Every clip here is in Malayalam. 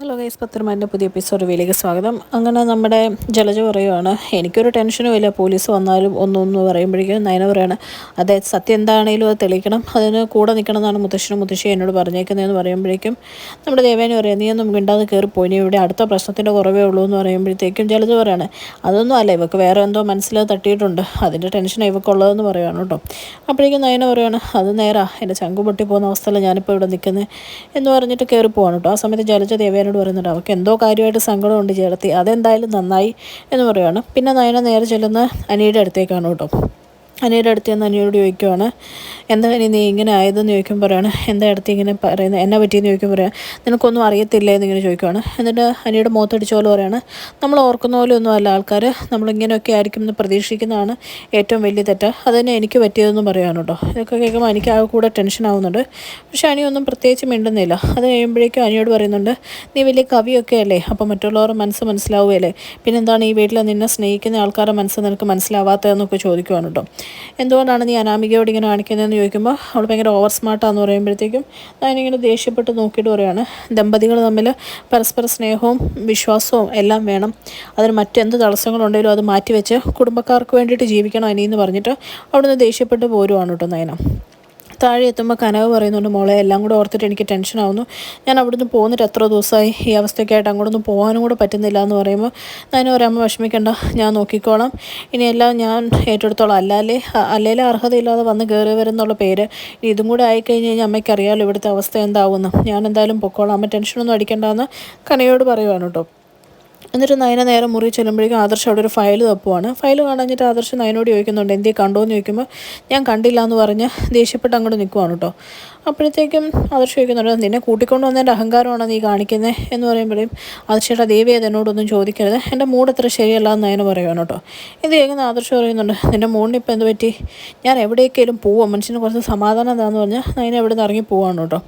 ഹലോ ഗൈസ്, പത്രമാൻ്റെ പുതിയ എപ്പിസോഡിലേക്ക് സ്വാഗതം. അങ്ങനെ നമ്മുടെ ജലജ പറയുവാണ്, എനിക്കൊരു ടെൻഷനും ഇല്ല, പോലീസ് വന്നാലും ഒന്നൊന്ന് പറയുമ്പോഴേക്കും നയന പറയാണ്, അതെ സത്യം എന്താണേലും അത് തെളിയിക്കണം, അതിന് കൂടെ നിൽക്കണം എന്നാണ് മുത്തശ്ശനും മുത്തശ്ശിയും എന്നോട് പറഞ്ഞേക്കുന്നതെന്ന് പറയുമ്പോഴേക്കും നമ്മുടെ ദേവേനെ പറയാം, നീ ഒന്നും മിണ്ടാതെ കയറിപ്പോയി, നീ ഇവിടെ അടുത്ത പ്രശ്നത്തിൻ്റെ കുറവേ ഉള്ളൂ എന്ന് പറയുമ്പോഴത്തേക്കും ജലജ പറയാണ്, അതൊന്നും അല്ല, ഇവക്ക് വേറെ എന്തോ മനസ്സിൽ തട്ടിയിട്ടുണ്ട്, അതിൻ്റെ ടെൻഷനാണ് ഇവക്കുള്ളതെന്ന് പറയുകയാണ് കേട്ടോ. അപ്പോഴേക്കും നയന പറയുകയാണ്, അത് നേരാ, എൻ്റെ ചങ്കു പൊട്ടി പോകുന്ന അവസ്ഥയിൽ ഞാനിപ്പോൾ ഇവിടെ നിൽക്കുന്നത് എന്ന് പറഞ്ഞിട്ട് കയറി പോവാണ് കേട്ടോ. ആ സമയത്ത് ജലജ ദേവേനോട് പറയുന്നുണ്ട്, അവൾക്ക് എന്തോ കാര്യമായിട്ട് സങ്കടമുണ്ട് ചേർത്തി, അതെന്തായാലും നന്നായി എന്ന് പറയുകയാണ്. പിന്നെ നയന നേരെ ചെല്ലുന്ന അനിയുടെ അടുത്തേക്കാണ് കേട്ടോ. അനിയുടെ അടുത്ത് നിന്ന് അനിയോട് ചോദിക്കുവാണ്, എന്താ നീ ഇങ്ങനെ ആയതെന്ന് ചോദിക്കുമ്പോൾ പറയാണ്, എന്താ അടുത്ത് ഇങ്ങനെ പറയുന്നത്, എന്നെ പറ്റിയെന്ന് ചോദിക്കുമ്പോൾ പറയാം, നിനക്കൊന്നും അറിയത്തില്ലേ എന്നിങ്ങനെ ചോദിക്കുവാണ്. എന്നിട്ട് അനിയുടെ മുഖത്തടിച്ച പോലെ പറയാണ്, നമ്മൾ ഓർക്കുന്ന പോലെ ഒന്നും അല്ല ആൾക്കാർ, നമ്മളിങ്ങനെയൊക്കെ ആയിരിക്കും എന്ന് പ്രതീക്ഷിക്കുന്നതാണ് ഏറ്റവും വലിയ തെറ്റ്, അതുതന്നെ എനിക്ക് പറ്റിയതെന്നും പറയുകയാണ് കേട്ടോ. ഇതൊക്കെ കേൾക്കുമ്പോൾ എനിക്ക് ആ കൂടെ ടെൻഷൻ ആവുന്നുണ്ട്. പക്ഷേ അനിയൊന്നും പ്രത്യേകിച്ച് മിണ്ടുന്നില്ല. അത് കഴിയുമ്പോഴേക്കും അനിയോട് പറയുന്നുണ്ട്, നീ വലിയ കവിയൊക്കെ അല്ലേ, അപ്പോൾ മറ്റുള്ളവരുടെ മനസ്സ് മനസ്സിലാവുകയല്ലേ, പിന്നെന്താണ് ഈ വീട്ടിൽ നിന്നെ സ്നേഹിക്കുന്ന ആൾക്കാരുടെ മനസ്സ് നിനക്ക് മനസ്സിലാവാത്തതെന്നൊക്കെ ചോദിക്കുവാണ് കേട്ടോ. എന്തുകൊണ്ടാണ് നീ അനാമികയോട് ഇങ്ങനെ കാണിക്കുന്നതെന്ന് ചോദിക്കുമ്പോൾ അവൾ ഭയങ്കര ഓവർ സ്മാർട്ടാന്ന് പറയുമ്പോഴത്തേക്കും ഞാനിങ്ങനെ ദേഷ്യപ്പെട്ട് നോക്കിയിട്ട് പറയുകയാണ്, ദമ്പതികൾ തമ്മിൽ പരസ്പര സ്നേഹവും വിശ്വാസവും എല്ലാം വേണം, അതിന് മറ്റെന്ത് തടസ്സങ്ങളുണ്ടെങ്കിലും അത് മാറ്റിവെച്ച് കുടുംബക്കാർക്ക് വേണ്ടിയിട്ട് ജീവിക്കണം അനിയെന്ന് പറഞ്ഞിട്ട് അവിടുന്ന് ദേഷ്യപ്പെട്ട് പോരുവാണ് കേട്ടോ നയന. താഴെ എത്തുമ്പോൾ കനവ് പറയുന്നുണ്ട്, മോളെ എല്ലാം കൂടെ ഓർത്തിട്ട് എനിക്ക് ടെൻഷനാവുന്നു, ഞാൻ അവിടുന്ന് പോകുന്നിട്ട് എത്ര ദിവസമായി, ഈ അവസ്ഥയൊക്കെ ആയിട്ട് അങ്ങോട്ടൊന്നും പോകാനും കൂടെ പറ്റുന്നില്ല എന്ന് പറയുമ്പോൾ അതിന് ഒരമ്മ വിഷമിക്കേണ്ട, ഞാൻ നോക്കിക്കോളാം, ഇനിയെല്ലാം ഞാൻ ഏറ്റെടുത്തോളാം, അല്ലേലും അർഹതയില്ലാതെ വന്ന് കയറി വരുന്നുള്ള പേര് ഇനി ഇതും കൂടെ ആയിക്കഴിഞ്ഞ് കഴിഞ്ഞാൽ അമ്മയ്ക്ക് അറിയാമല്ലോ ഇവിടുത്തെ അവസ്ഥ എന്താവുമെന്ന്, ഞാൻ എന്തായാലും പൊക്കോളാം, അമ്മ ടെൻഷനൊന്നും അടിക്കേണ്ടെന്ന് കനയോട് പറയുവാണ് കേട്ടോ. എന്നിട്ട് നയന നേരെ മുറി ചെല്ലുമ്പോഴേക്കും ആദർശ് അവിടെ ഒരു ഫയൽ തപ്പുവാണ്. ഫയൽ കാണാഞ്ഞിട്ട് ആദർശ് നയനോട് ചോദിക്കുന്നുണ്ട്, എന്തേ കണ്ടോ എന്ന് ചോദിക്കുമ്പോൾ ഞാൻ കണ്ടില്ല എന്ന് പറഞ്ഞ് ദേഷ്യപ്പെട്ട് അങ്ങോട്ട് നിൽക്കുവാണ് കേട്ടോ. അപ്പോഴത്തേക്കും ആദർശ് ചോദിക്കുന്നുണ്ട്, നിന്നെ കൂട്ടിക്കൊണ്ട് വന്നതിൻ്റെ അഹങ്കാരമാണോ നീ കാണിക്കുന്നത് എന്ന് പറയുമ്പോഴേയും ആദർശേട്ടാ ദേവി എന്നോടൊന്നും ചോദിക്കരുത്, എൻ്റെ മൂഡ് അത്ര ശരിയല്ല എന്ന് നയന പറയുവാണ് കേട്ടോ. ഇത് കേൾക്കുന്ന ആദർശ് പറയുന്നുണ്ട്, നിൻ്റെ മൂഡിന് ഇപ്പോൾ എന്ത് പറ്റി, ഞാൻ എവിടേക്കെങ്കിലും പോവാം, മനുഷ്യന് കുറച്ച് സമാധാനം എന്താണെന്ന് പറഞ്ഞാൽ നയന എവിടെ നിന്ന് ഇറങ്ങി പോവാണ് കേട്ടോ.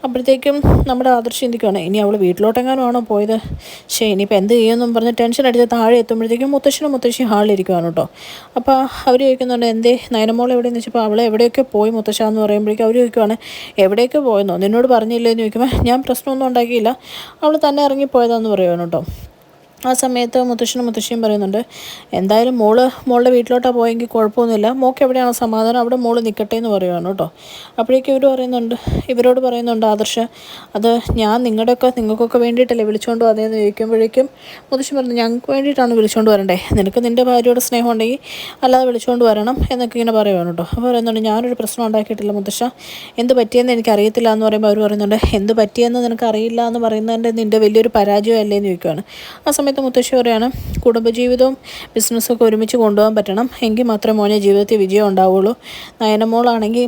അപ്പോഴത്തേക്കും നമ്മുടെ ആദർശ് ചിന്തിക്കുകയാണ്, ഇനി അവൾ വീട്ടിലോട്ടെങ്ങാനും ആണോ പോയത്, ശരി ഇനിയിപ്പോൾ എന്ത് ചെയ്യുമെന്നും പറഞ്ഞ് ടെൻഷൻ അടിച്ച് താഴെ എത്തുമ്പോഴത്തേക്കും മുത്തശ്ശനും മുത്തശ്ശിയും ഹാളിലിരിക്കുവാണ് കേട്ടോ. അപ്പോൾ അവർ ചോദിക്കുന്നുണ്ട്, എന്തേ നയനമോൾ എവിടെയെന്ന് വെച്ചപ്പോൾ അവളെ എവിടെയൊക്കെ പോയി മുത്തശ്ശ എന്ന് പറയുമ്പോഴേക്കും അവർ ചോദിക്കുവാണ്, എവിടേക്ക് പോയെന്നോ, നിന്നോട് പറഞ്ഞില്ലേന്ന് ചോദിക്കുമ്പോൾ ഞാൻ പ്രശ്നമൊന്നും ഉണ്ടാക്കിയില്ല, അവൾ തന്നെ ഇറങ്ങിപ്പോയതാന്ന് പറയുവാണ് കേട്ടോ. ആ സമയത്ത് മുത്തശ്ശനും മുത്തശ്ശിയും പറയുന്നുണ്ട്, എന്തായാലും മോളുടെ വീട്ടിലോട്ടാണ് പോയെങ്കിൽ കുഴപ്പമൊന്നുമില്ല, മോൾക്ക് എവിടെയാണോ സമാധാനം അവിടെ മോൾ നിൽക്കട്ടെ എന്ന് പറയുവാണ് കേട്ടോ. അപ്പോഴേക്കും ഇവരോട് പറയുന്നുണ്ട് ആദർശ്, അത് ഞാൻ നിങ്ങൾക്കൊക്കെ വേണ്ടിയിട്ടല്ലേ വിളിച്ചുകൊണ്ട് വന്നതെന്ന് ചോദിക്കുമ്പോഴേക്കും മുത്തശ്ശി പറഞ്ഞു, ഞങ്ങൾക്ക് വേണ്ടിയിട്ടാണ് വിളിച്ചുകൊണ്ട് വരണ്ടേ, നിനക്ക് നിൻ്റെ ഭാര്യയോട് സ്നേഹം ഉണ്ടെങ്കിൽ അല്ലാതെ വിളിച്ചുകൊണ്ട് വരണം എന്നൊക്കെ ഇങ്ങനെ പറയുവാണ് കേട്ടോ. അപ്പോൾ പറയുന്നുണ്ട്, ഞാനൊരു പ്രശ്നം ഉണ്ടാക്കിയിട്ടില്ല മുത്തശ്ശ, എന്ത് പറ്റിയെന്ന് എനിക്കറിയത്തില്ല എന്ന് പറയുമ്പോൾ അവർ പറയുന്നുണ്ട്, എന്ത് പറ്റിയെന്ന് നിനക്കറിയില്ല എന്ന് പറയുന്നതിൻ്റെ നിൻ്റെ വലിയൊരു പരാജയമല്ലേ എന്ന് ചോദിക്കുകയാണ്. ആ സമയത്ത് മുത്തശ്ശി പറയാണ്, കുടുംബജീവിതവും ബിസിനസ്സൊക്കെ ഒരുമിച്ച് കൊണ്ടുപോകാൻ പറ്റണം, എങ്കിൽ മാത്രമേ മോനെ ജീവിതത്തിൽ വിജയം ഉണ്ടാവുള്ളൂ. നയനമോളാണെങ്കിൽ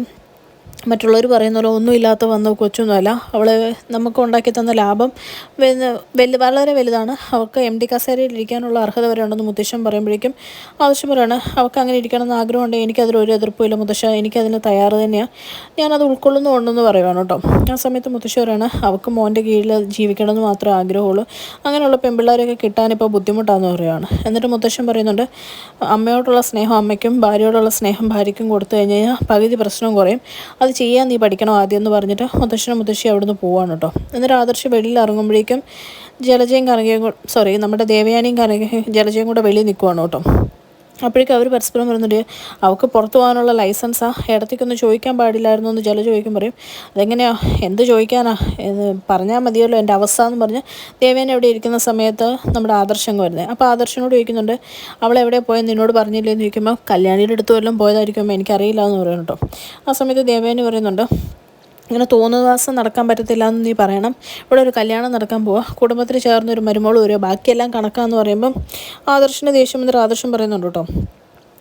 മറ്റുള്ളവർ പറയുന്ന പോലെ ഒന്നുമില്ലാത്ത വന്ന കൊച്ചൊന്നുമല്ല, അവൾ നമുക്ക് ഉണ്ടാക്കി തന്ന ലാഭം വളരെ വലുതാണ്, അവൾക്ക് MD കസേരയിൽ ഇരിക്കാനുള്ള അർഹത വരെ ഉണ്ടെന്ന് മുത്തശ്ശൻ പറയുമ്പോഴേക്കും ആവശ്യം പറയാണ്, അവൾക്ക് അങ്ങനെ ഇരിക്കണമെന്ന് ആഗ്രഹമുണ്ടെങ്കിൽ എനിക്കതിലൊരു എതിർപ്പില്ല മുത്തശ്ശ, എനിക്കതിന് തയ്യാറ് തന്നെയാണ്, ഞാനത് ഉൾക്കൊള്ളുന്നുണ്ടെന്ന് പറയുവാണ് കേട്ടോ. ആ സമയത്ത് മുത്തശ്ശി പറയാണ്, അവൾക്ക് മോൻ്റെ കീഴിൽ ജീവിക്കണമെന്ന് മാത്രമേ ആഗ്രഹമുള്ളൂ, അങ്ങനെയുള്ള പെൺപിള്ളേരെയൊക്കെ കിട്ടാനിപ്പോൾ ബുദ്ധിമുട്ടാണെന്ന് പറയുവാണ്. എന്നിട്ട് മുത്തശ്ശൻ പറയുന്നുണ്ട്, അമ്മയോടുള്ള സ്നേഹം അമ്മയ്ക്കും ഭാര്യയോടുള്ള സ്നേഹം ഭാര്യയ്ക്കും കൊടുത്തു കഴിഞ്ഞാൽ പകുതി പ്രശ്നം കുറയും, അത് ചെയ്യാൻ നീ പഠിക്കണം ആദ്യം എന്ന് പറഞ്ഞിട്ട് മുത്തശ്ശി അവിടുന്ന് പോവാണ് കേട്ടോ. എന്നിട്ട് ആദർശ് വെളിയിൽ ഇറങ്ങുമ്പോഴേക്കും നമ്മുടെ ദേവയാനിയും ജലജയും കൂടെ വെളിയിൽ നിൽക്കുവാണ് കേട്ടോ. അപ്പോഴേക്കും അവർ പരസ്പരം പറയുന്നുണ്ട്, അവൾക്ക് പുറത്തു പോകാനുള്ള ലൈസൻസാണ്, ഇടത്തേക്കൊന്ന് ചോദിക്കാൻ പാടില്ലായിരുന്നു എന്ന് ജല ചോദിക്കും. പറയും, അതെങ്ങനെയാ, എന്ത് ചോദിക്കാനാ എന്ന് പറഞ്ഞാൽ മതിയല്ലോ എൻ്റെ അവസ്ഥ എന്ന് പറഞ്ഞ് ദേവേനെ എവിടെ ഇരിക്കുന്ന സമയത്ത് നമ്മുടെ ആദർശം വരുന്നത്. അപ്പോൾ ആദർശനോട് ചോദിക്കുന്നുണ്ട്, അവളെവിടെ പോയെന്ന് നിന്നോട് പറഞ്ഞില്ലേന്ന് ചോദിക്കുമ്പോൾ കല്യാണിയുടെ അടുത്ത് വല്ലതും പോയതായിരിക്കുമ്പോൾ എനിക്കറിയില്ല എന്ന് പറയുന്നു കേട്ടോ. ആ സമയത്ത് ദേവേനെ പറയുന്നുണ്ട്, ഇങ്ങനെ തോന്നുവാസം നടക്കാൻ പറ്റത്തില്ല എന്ന് നീ പറയണം, ഇവിടെ ഒരു കല്യാണം നടക്കാൻ പോവുക, കുടുംബത്തിൽ ചേർന്നൊരു മരുമോൾ വരിക, ബാക്കിയെല്ലാം കണക്കാന്ന് പറയുമ്പം ആദർശിൻ്റെ ദേഷ്യം വന്നിട്ട് ആദർശം പറയുന്നുണ്ട് കേട്ടോ.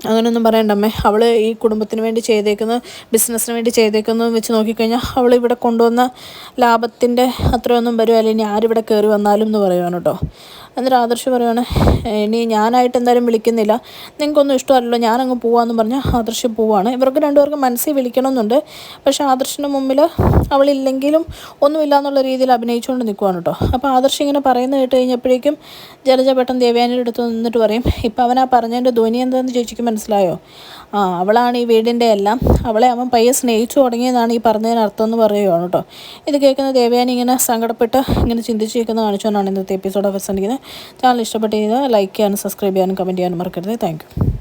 അങ്ങനെയൊന്നും പറയണ്ടമ്മേ, അവൾ ഈ കുടുംബത്തിന് വേണ്ടി ബിസിനസ്സിന് വേണ്ടി ചെയ്തേക്കുന്നത് വെച്ച് നോക്കിക്കഴിഞ്ഞാൽ അവൾ ഇവിടെ കൊണ്ടുവന്ന ലാഭത്തിൻ്റെ അത്രയൊന്നും വരുമല്ല, ഇനി ആരിവിടെ കയറി വന്നാലും എന്ന് പറയുവാണ് കേട്ടോ. എന്നിട്ട് ആദർശ് പറയുവാണ് ഇനി ഞാനായിട്ട് എന്തായാലും വിളിക്കുന്നില്ല, നിങ്ങൾക്കൊന്നും ഇഷ്ടമല്ലല്ലോ, ഞാനങ്ങ് പോവാമെന്ന് പറഞ്ഞ് ആദർശ് പോവാണ്. ഇവർക്ക് രണ്ടുപേർക്കും മനസ്സിൽ വിളിക്കണമെന്നുണ്ട്. പക്ഷേ ആദർശിൻ്റെ മുമ്പിൽ അവളില്ലെങ്കിലും ഒന്നുമില്ല എന്നുള്ള രീതിയിൽ അഭിനയിച്ചുകൊണ്ട് നിൽക്കുവാണ് കേട്ടോ. അപ്പോൾ ആദർശ് ഇങ്ങനെ പറയുന്നത് കേട്ട് കഴിഞ്ഞപ്പോഴേക്കും ജലജ പെട്ടെന്ന് ദേവയാനിയുടെ അടുത്ത് നിന്നിട്ട് പറയും, ഇപ്പം അവനാ പറഞ്ഞതിൻ്റെ ധ്വനി എന്താണെന്ന് ചേച്ചിക്ക് മനസ്സിലായോ? അവളാണ് ഈ വീടിൻ്റെ എല്ലാം, അവളെ അവൻ പയ്യെ സ്നേഹിച്ചു തുടങ്ങിയതാണ് ഈ പറഞ്ഞതിനർത്ഥം എന്ന് പറയുകയാണ് കേട്ടോ. ഇത് കേൾക്കുന്ന ദേവയാനി ഇങ്ങനെ സങ്കടപ്പെട്ട് ഇങ്ങനെ ചിന്തിച്ചിരിക്കുന്നത് കാണിച്ചുകൊണ്ടാണ് ഇന്നത്തെ എപ്പിസോഡ് അവസാനിക്കുന്നത്. ചാനൽ ഇഷ്ടപ്പെട്ട് കഴിഞ്ഞാൽ ലൈക്ക് ചെയ്യാനും സബ്സ്ക്രൈബ് ചെയ്യാനും കമൻറ്റ് ചെയ്യാനും മറക്കരുത്. Thank you.